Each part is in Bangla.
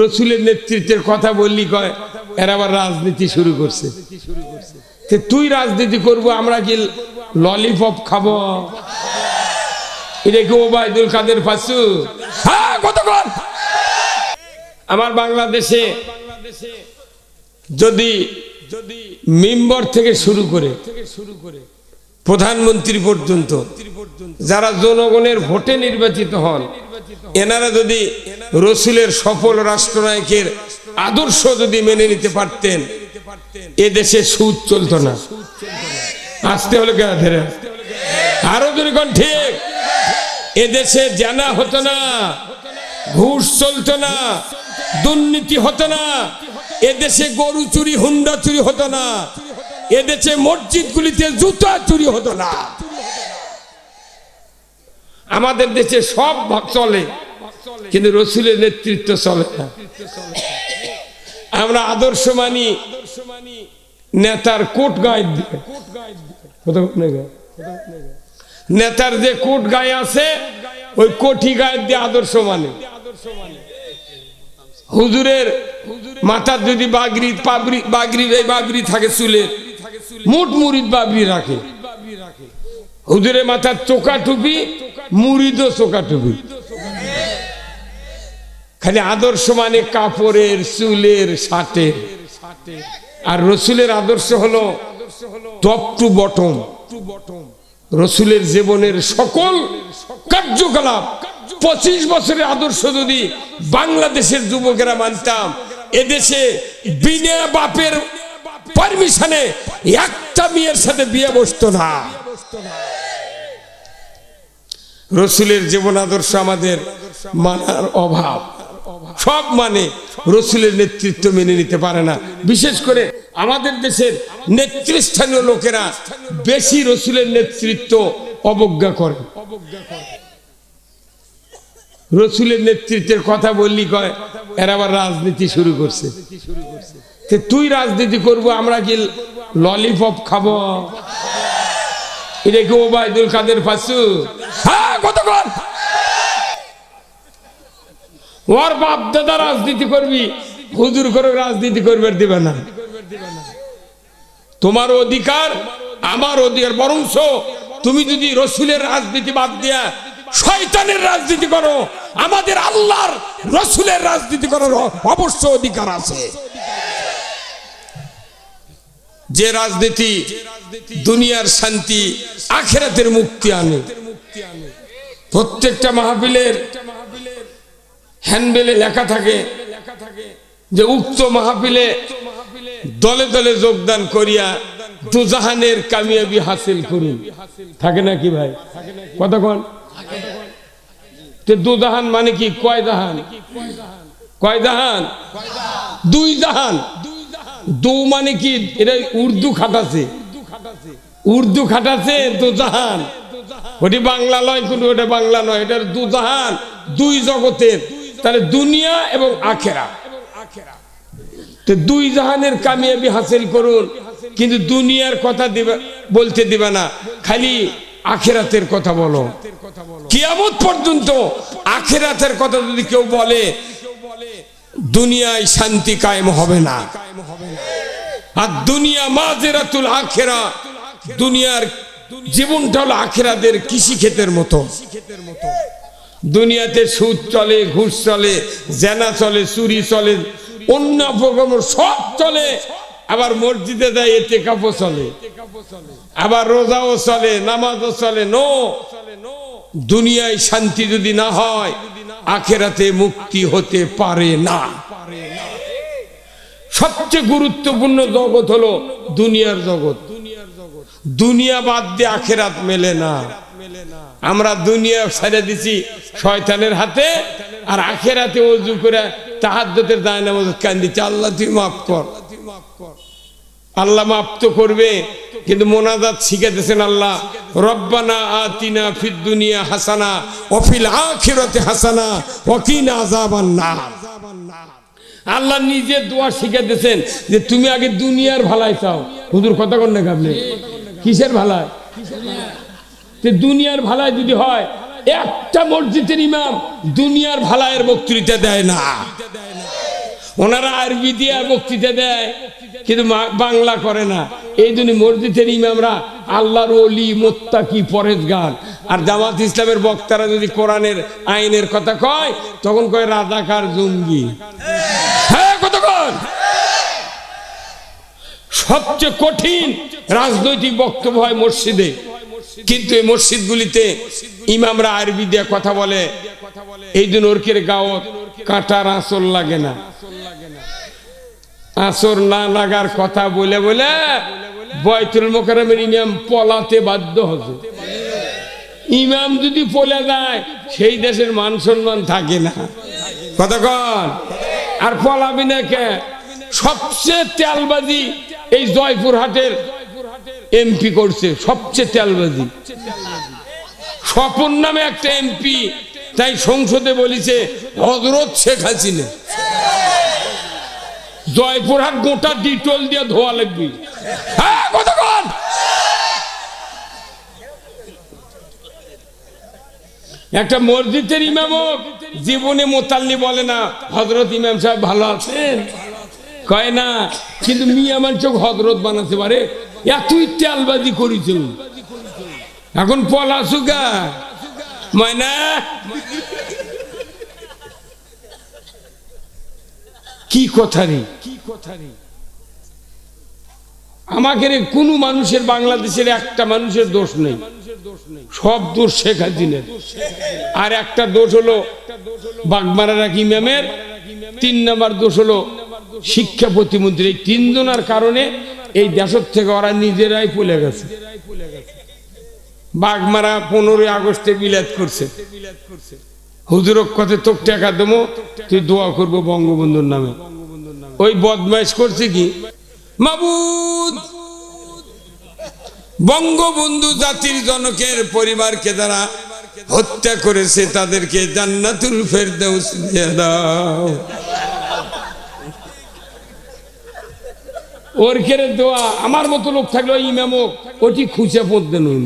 রসুলের নেতৃত্বের কথা বললি কয় এরা আবার রাজনীতি শুরু করছে। তুই রাজনীতি করবো, আমরা কি ললিপপ খাবো? এটা কি ওবায়দুল কাদের পাচ্ছু? হ্যাঁ, কতক্ষণ আমার বাংলাদেশে যদি মেম্বার থেকে শুরু করে প্রধানমন্ত্রী পর্যন্ত যারা জনগণের ভোটে নির্বাচিত হন, এনারা যদি রসুলের সফল রাষ্ট্রনায়কের আদর্শ যদি মেনে নিতে পারতেন, এদেশে সুদ চলতো না। আসতে হলে কেন ধরে আরো জনগণ ঠিক, এদেশে জানা হতো না, ঘুষ চলতো না, দুর্নীতি হতো না, এদেশে গরু চুরি হুন্ডা চুরি হতো না, এদেশে মসজিদগুলিতে জুতা চুরি হতো না। আমাদের দেশে সব চলে, কিন্তু রসুলের নেতৃত্ব চলে না। আমরা আদর্শ মানি নেতার কোট গায়ে, নেতার যে কোট গায়ে আছে ওই কোটি গায়ে দিয়ে আদর্শ মানে। হুজুরের মাথার যদি বাগরি থাকে চুলের, মুঠ মুরিদ বাবরি রাখে। হুজুরের মাথার চোকা টুপি, মুরিদও চোকা টুপি। খালি আদর্শ মানে কাপড়ের, চুলের, শার্টের। আর রসুলের আদর্শ হলো টপ টু বটম। রসুলের জীবনের সকল কার্যকলাপ 25 বছরের আদর্শ যদি বাংলাদেশের যুবকেরা মানতাম, এদেশে বিনা বাপের পারমিশনে একটা মেয়ের সাথে বিয়ে বসতো না। রসুলের জীবন আদর্শ আমাদের মানার অভাব। সব মানে রসুলের নেতৃত্ব মেনে নিতে পারে না। বিশেষ করে আমাদের দেশের নেতৃস্থানীয় লোকেরা বেশি রসুলের নেতৃত্ব অবজ্ঞা করে। রসুলের নেতৃত্বের কথা বললি কয় এরা আবার রাজনীতি শুরু করছে। তুই রাজনীতি করবো, আমরা কি ললিপপ খাবো? এটা কি ওবায়দুল কাদের পাচ্ছু? হ্যাঁ, কতক্ষণ ওর বাপ দাদা রাজনীতি করবি, হুজুর করে রাজনীতি করবে দিবে না। তোমার অধিকার, আমার অধিকার। বরঞ্চ তুমি যদি রসুলের রাজনীতি বাদ দিয়া শয়তানের রাজনীতি করো, আমাদের আল্লাহর রসুলের রাজনীতি করার অবশ্য অধিকার আছে। যে রাজনীতি দুনিয়ার শান্তি, আখিরাতের মুক্তি আনে। প্রত্যেকটা মাহফিলের হ্যান্ডবেলে লেখা থাকে যে উক্ত মাহফিলে দলে দলে যোগদান করিয়া দুজাহানের কামিয়াবি হাসিল করুন। থাকে না কি ভাই? কতক্ষণ দুজাহান মানে কি? কয় জাহান? কয় জাহান? দুই জাহান। দু মানে কি? এটা উর্দু খাটাছে, উর্দু খাটাছে দুজাহান। ওটি বাংলা নয়, কিন্তু ওটা বাংলা নয়, এটা দুজাহান, দুই জগতের। তাহলে দুনিয়া এবং আখেরা, দুই জাহানের কামিয়াবি হাসিল করুন। কিন্তু দুনিয়ার কথা বলতে দিবে না, খালি আখেরাতের কথা বলো। কিয়ামত পর্যন্ত আখেরাতের কথা যদি কেউ বলে, দুনিয়ায় শান্তি কায়েম হবে না। আর দুনিয়া মাজেরাতুল আখেরা, দুনিয়ার জীবনটা হলো আখেরাতের কৃষি ক্ষেতের মতো। দুনিয়াতে সুদ চলে, ঘুষ চলে, জেনা চলে, চুরি চলে, অন্য প্রকল্প সব চলে। আবার মসজিদে যায় ইতিকাফও চলে, আবার রোজাও চলে, নামাজও চলে। নো, দুনিয়ায় শান্তি যদি না হয়, আখেরাতে মুক্তি হতে পারে না। সবচেয়ে গুরুত্বপূর্ণ জগৎ হলো দুনিয়ার জগৎ। দুনিয়া বাদ দিয়ে আখেরাত মেলে না। আমরা দুনিয়া ছেড়ে দিছি শয়তানের হাতে, আর আখেরাতে ওযু করে তাহাজ্জুদের দায়নামাজ কান্দিছি, আল্লাহ তুই মাফ কর। আল্লাহ মাফ তো করবে, কিন্তু মোনাজাত শিখাতেছেন আল্লাহ, রব্বানা আতিনা ফিদ দুনিয়া হাসানা ওয়া ফিল আখিরাতি হাসানা ওয়া কিনা আযাবান নার। আল্লাহ নিজে দোয়া শিখাতেছেন যে তুমি আগে দুনিয়ার ভালাই চাও। হুজুর কথা কন না আপনি, কিসের ভালাই? দুনিয়ার ভালাই যদি হয়, একটা মসজিদের ইমাম দুনিয়ার ভালাইয়ের বক্তৃতা দেয় না। ওনারা আরবি দিয়ে বক্তৃতা দেয় কিন্তু বাংলা করে না। এই জন্য মসজিদের ইমামরা আল্লাহর ওলি, মুত্তাকি, পরেজগার। আর জামাত ইসলামের বক্তারা যদি কোরআনের আইনের কথা কয় তখন কয় রাজাকার, জঙ্গি। হ্যাঁ, কতক্ষণ সবচেয়ে কঠিন রাজনৈতিক বক্তব্য হয় মসজিদে, কিন্তু এই মসজিদগুলিতে ইমামরা আরবি দিয়ে কথা বলে। এই জন্য ওরকের গাওত কাঁটার আঁচল লাগে না। আসর না লাগার কথা বলে বলে বাইতুল মোকাররমের ইমাম পলাতে বাধ্য হতো। ইমাম যদি পলে যায় সেই দেশের মান সম্মান থাকে না। কতক্ষণ আর পলাবি না কে? সবচেয়ে তেলবাজি এই জয়পুরহাটের এমপি করছে, সবচেয়ে তেলবাজি। স্বপন নামে একটা এমপি, তাই সংসদে বলেছে হযরত শেখ হাসিনা। জয়পুরহাট গোটা ডিটল দিয়ে ধোয়া লাগবে। হ্যাঁ, কতক্ষণ একটা মসজিদের ইমামও জীবনে মোতাল্লি বলে না হযরত ইমাম সাহেব ভালো আছেন, কয় না। কিন্তু মিয়া মানুষ হযরত বানাতে পারে, এতই তেলবাজি করেছিল। এখন পলাশুগা ময়না কি কথা রে, আমাকে কোন মানুষের, বাংলাদেশের একটা মানুষের দোষ নেই, সব দোষ শেখ হাসিনার। আর একটা দোষ হলো বাগমারার এক ইমামের, 3 নম্বর দোষ হলো শিক্ষা প্রতিমন্ত্রী। এই 3 জনের কারণে এই দেশের থেকে ওরা নিজেরাই পলে গেছে। বাগমারা 15 আগস্টে বিলাত করছে, হুজুরক কথা তোক টাকা দেবো, তুই দোয়া করবো বঙ্গবন্ধুর নামে। ওই বদমাইশ করছে কি, মাবুদ বঙ্গবন্ধু জাতির জনকের পরিবারকে যারা হত্যা করেছে তাদেরকে জান্নাতুল ফেরদাউস দিয়ে দাও। ওর কেরে দোয়া। আমার মতো লোক থাকলে ইমামও ওটি খুঁজে পড়তে নই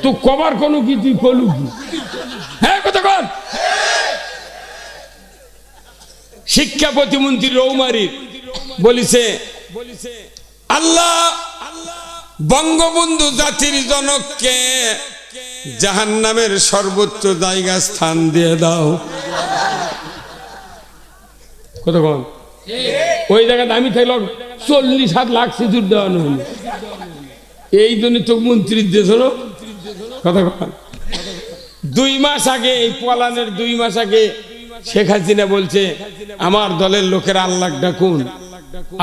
তো কবার কোনো কি তুই কলু কি। হ্যাঁ, কতক্ষণ শিক্ষা প্রতিমন্ত্রী রৌমারি বলিছে আল্লাহ বঙ্গবন্ধু জাতির জনককে জাহান্নামের সর্বোচ্চ জায়গা স্থান দিয়ে দাও। কতক্ষণ ওই জায়গাতে আমি থাকলাম 40 লাখ সিঁদুর দেওয়ানো হলো। এই জন্য তো মন্ত্রীর দেশ হলো। কতক্ষণ 2 মাস আগে, এই পলানের 2 মাস আগে শেখ হাসিনা বলছে আমার দলের লোকেরা আল্লাহ ডাকুন,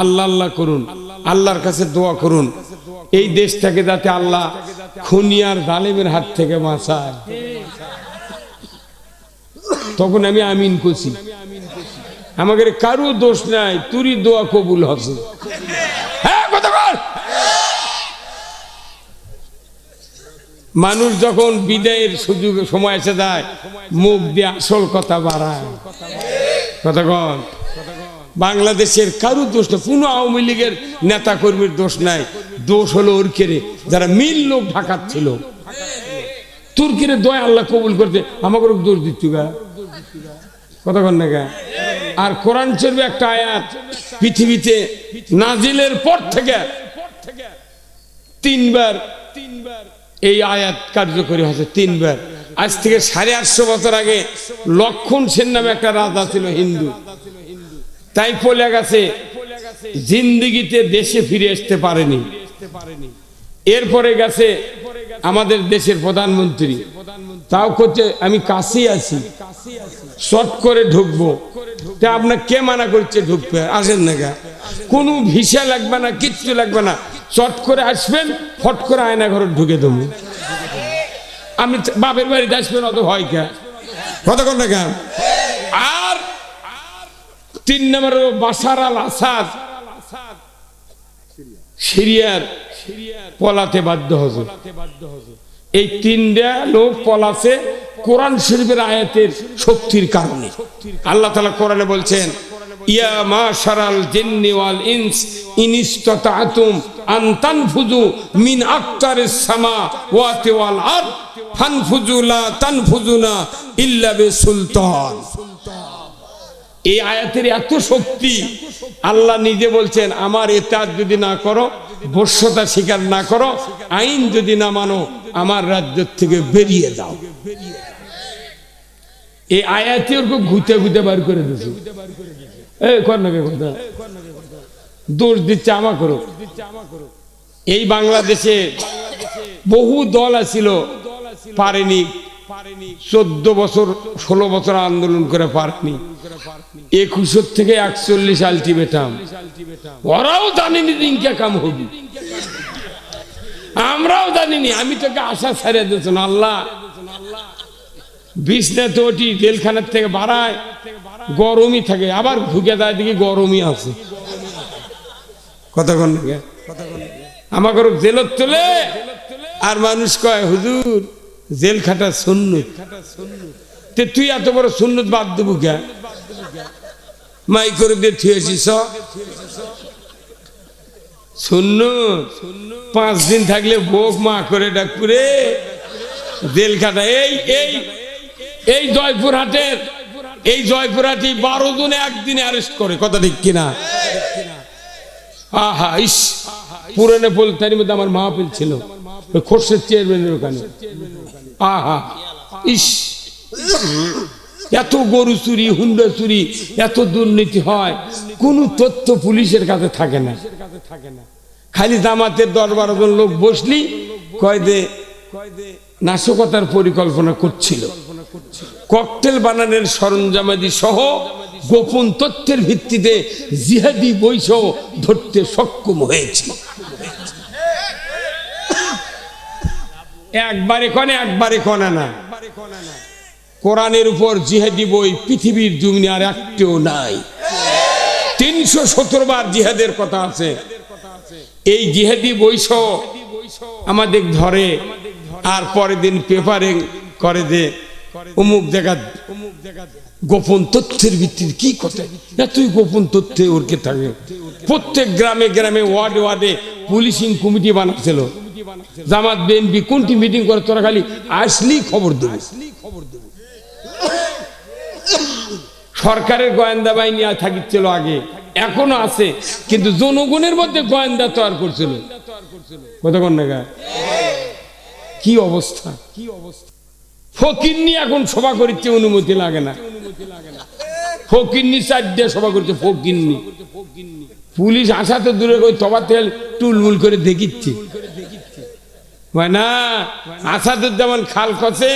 আল্লাহ আল্লাহ করুন, আল্লাহর কাছে দোয়া করুন এই দেশটাকে যাতে আল্লাহ খুনিয়ার জালেমের হাত থেকে বাঁচায়। তখন আমি আমিন করছি, আমাদের কারো দোষ নাই, তুরি দোয়া কবুল হবে। হ্যাঁ, কতক্ষণ মানুষ যখন বিদায়ের সুযোগ সময় এসে যায় মুখ দিয়ে আসল কথা বাড়ায়। কতক্ষণ বাংলাদেশের কারো দোষ নাই, কোনো আওয়ামী লীগের নেতা কর্মীর দোষ নাই, দোষ হলো ওর কেড়ে যারা মিল লোক ঢাকাচ্ছিল। তুর্কিরে দোয়া আল্লাহ কবুল করতে আমাকে দোষ দিচ্ছ গা। কতক্ষণ না গা। আর কোরআন শরীফে একটা আয়াত পৃথিবীতে নাজিলের পর থেকে 3 বার এই আয়াত কার্যকরী হয়েছে, 3 বার। আজ থেকে 850 বছর আগে লক্ষণ সেন নামে একটা রাজা ছিল হিন্দু, তাই পলে গেছে, জিন্দিগিতে দেশে ফিরে আসতে পারেনি। এরপরে গেছে আমাদের দেশের প্রধানমন্ত্রী, তাও করছে আমি কাছেই আছি, শর্ট করে ঢুকবো। তা আপনার কে মানা করছে ঢুকবে? আসেন না গা, কোনো ভিসা লাগবে না, কিচ্ছু লাগবে না, শর্ট করে আসবেন, ফট করে আয়না ঘরে ঢুকে দেবো। আপনি বাপের বাড়িতে আসবেন, অত ভয় কে? কতক্ষণ না গা। আর 3 নম্বর বাশার আল আসাদ সিরিয়ার পলাতে বাধ্য হয়েছে। এই 3টা লোক পলাছে কোরআন শরীফের আয়াতের শক্তির কারণে। আল্লাহ তাআলা কোরআনে বলছেন ইয়া মাশারাল জিন্নি ওয়াল ইনস ইন ইসতাতাতুম আন তানফুযু মিন আকতারিস সামাওয়াতি ওয়াল আরদ ফানফুযু লা তানফুযুনা ইল্লা বিসুলতান। এই আয়াতের এত শক্তি, আল্লাহ নিজে বলছেন আমার ইতাআত যদি না করো, বশ্যতা স্বীকার না করো, আইন যদি না মানো, আমার রাজ্য থেকে বেরিয়ে যাও। এই আয়াতে ওর ঘুতে ঘুতে বার করে দিয়েছে। এই কর না কথা দোষ দিচ্ছে আমা করো। এই বাংলাদেশে বহু দল আছিল, পারেনি, 14 বছর 16 বছর আন্দোলন করে পারেনি। 21 থেকে 41 আলটিমেটাম। ওরাও জানেনি দিনকে কাম হবে, আমরাও জানিনি। আমি তোকে আশা ছাড়িয়ে দিচ্ছ না আল্লাহ। বিছনাতে ওঠি, জেলখানার থেকে বাড়ায়, গরমই থাকে, আবার ঢুকে দেয় দেখি গরমই আছে। কতক্ষণ আমাকে জেলত তোলে, আর মানুষ কয় হুজুর জেল খাটা সুন্নত। তুই এত বড় সুন্নত বাদ দেবো কে? মাই করে দিয়ে থুয়েছিস সুন্নত। 5 দিন থাকলে বোক মা করে ডাকুরে জেল খাটা। এই জয়পুরহাটের, এই জয়পুরহাটি 12 জনে একদিনে অ্যারেস্ট করে, কথা ঠিক কিনা? আহা ইস, পুরানে বলতারি মধ্যে আমার মাহফিল ছিল, খোরশেদ চেয়ারম্যানের ওখানে। আহা ইস, এত গরু চুরি, হুন্ডা চুরি, এত দুর্নীতি হয়, কোন তথ্য পুলিশের কাছে থাকে না। খালি জামাতের 10-12 জন লোক বসলি কয় দে নাশকতার পরিকল্পনা করছিল, ককটেল বানানোর সরঞ্জামাদি সহ গোপন তথ্যের ভিত্তিতে জিহাদি বৈষম্য ধরতে সক্ষম হয়েছে। একবারে কনে না। কোরআনের উপর জিহাদি বই পৃথিবীর জমিনে আর একটিও নাই। 317 বার জিহাদের কথা আছে। এই জিহাদি বৈষম্য আমাদের ধরে, আর পরের দিন পেপারে করে যে অমুক জায়গা গোপন তথ্যের ভিত্তিতে। কি কথা, এতই গোপন তথ্যে ওরকে থাকে। প্রত্যেক গ্রামে গ্রামে, ওয়ার্ডে ওয়ার্ডে পুলিশিং কমিটি বানাচ্ছিল। জামাত বিএনপি কোনটি মিটিং করে, তোরা খালি আসলেই খবর দেবে। সরকারের গোয়েন্দা বাহিনী থাকিছিল আগে, এখনো আছে, কিন্তু জনগণের মধ্যে গোয়েন্দা তৈরি করছিল। কতক্ষণ না কি অবস্থা, ফকিন্নি এখন সভা করছে, অনুমতি লাগে না। ফকিন্নি 4 সভা করছে, ফকিন্নি। পুলিশ আসা তো দূরে, তবা তেল টুলমুল করে দেখিচ্ছে না। আসাদুজ্জামান খাল খসে,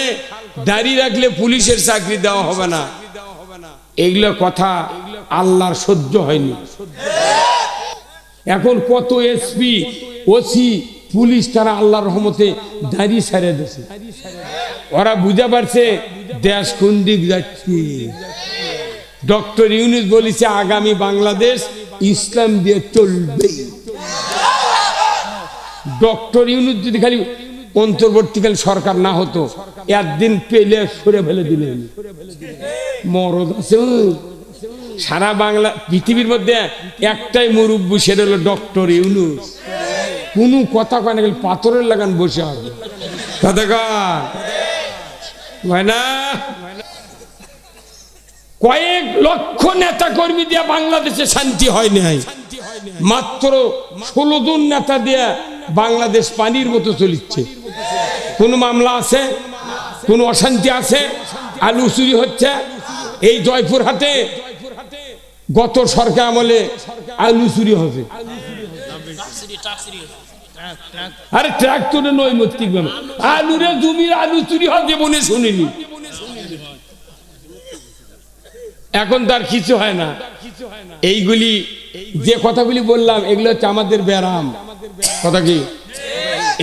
দাঁড়িয়ে রাখলে পুলিশের চাকরি দেওয়া হবে না। এগুলো কথা আল্লাহর সহ্য হয়নি। এখন কত এসপি, ওসি, পুলিশ, তারা আল্লাহর রহমতে দাঁড়িয়ে ছেড়ে দিয়েছে। ওরা বুঝা পারছে দেশ কোন দিক যাচ্ছে। ডক্টর ইউনূস বলেছে আগামী বাংলাদেশ ইসলাম দিয়ে চলবে। ডক্টর ইউনূস যদি খালি অন্তর্বর্তীকালীন সরকার না হতো, একদিন পেলে সরে ফেলে দিলেন। মরদ আছে সারা বাংলা পৃথিবীর মধ্যে, একটাই মুরব্বী, সেটা হলো ডক্টর ইউনূস। কোনো কথা কয় না, পাথরের লাগান বসে হবে। কয়েক লক্ষ নেতা কর্মী দিয়ে বাংলাদেশে শান্তি হয় নাই। মাত্র 16 জন নেতা দিয়ে বাংলাদেশ পানির মতো চলিচ্ছে। কোন মামলা আছে, কোন অশান্তি আছে? আলু চুরি হচ্ছে এই জয়পুরহাটে, গত সরকার আমলে আলু চুরি হবে। আরে ট্রাক্টরে নৈমিত্তিক আলুরে জমির আলু চুরি হয়, জীবনে শুনিনি। এখন তার কিছু হয় না। এইগুলি যে কথাগুলি বললাম, এগুলো হচ্ছে আমাদের ব্যারাম। কথা কি?